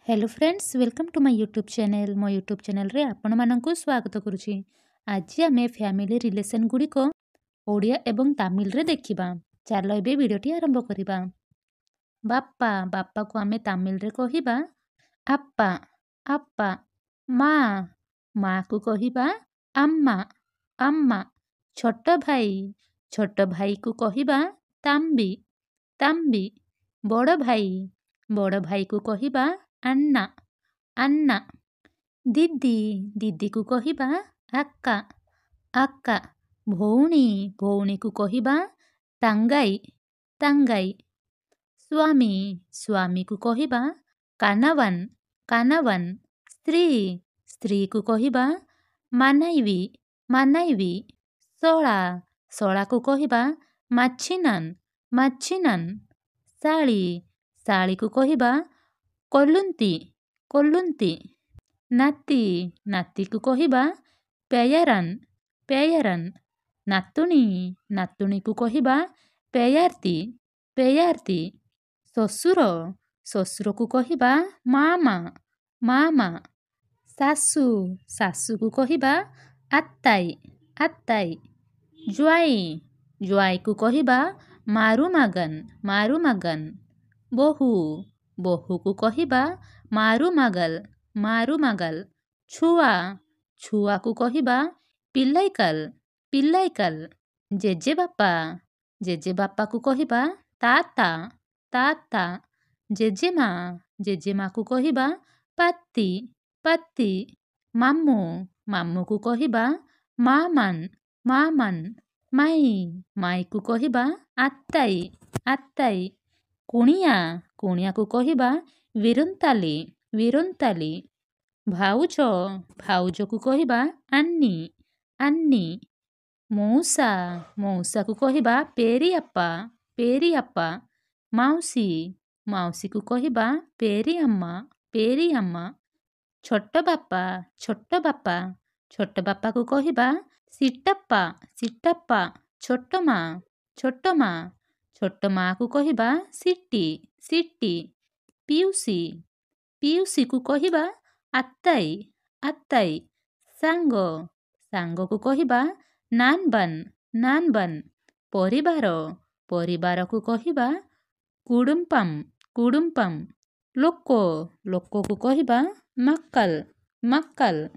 Hello friends welcome to my YouTube channel मो YouTube channel रे आपण मानकु स्वागत करुछि। आज आमे फैमिली रिलेशन गुडी को ओडिया एवं तमिल रे देखिबा। चलो एबे वीडियोटी आरंभ करिबा। बाप्पा बाप्पा को आमे तमिल रे कहिबा अप्पा अप्पा। माँ माँ को कहिबा अम्मा अम्मा। छोटो भाई को कहिबा तंबी तंबी। बड़ भाई को कहिबा अन्ना अन्ना। दीदी दीदी को कहिबा अक्का अक्का। भौणी को कहिबा तांगाई तांगाई। स्वामी को कहिबा कानावन कानावन। स्त्री को कहिबा मानाइवी। शोला को कहिबा माछिनन। साली को कहिबा कोलुंती। नाती को कहिबा पेयरन। नातुणी को कहिबा पेयार्ती। ससुर को कहिबा मामा। सासू को कहिबा आत्ताई। ज्वाई को कहिबा मारुमगन। बोहू को कहिबा मारुमगल। छुआ को कहिबा पिल्लाइकल। जेजे बापा को कहिबा ताता। जेजेमा को कहिबा पत्ती। मामू को कहिबा मामन। माई को कहिबा आत्ताई। कुणिया को कहिबा विरुंताली। भाउज को कहिबा अन्नी। मौसा को कहिबा पेरियाप्पा। मौसी को कहिबा पेरिअम्मा। छोट बापा को कहिबा सिट्टाप्पा। छोट माँ को कहिबा सिट्टी। पियूसी को कहिबा आत्ताई। सांग को कहिबा नानबन। परिवार को कहिबा कुडुम्पम। लोक को कहिबा मक्कल।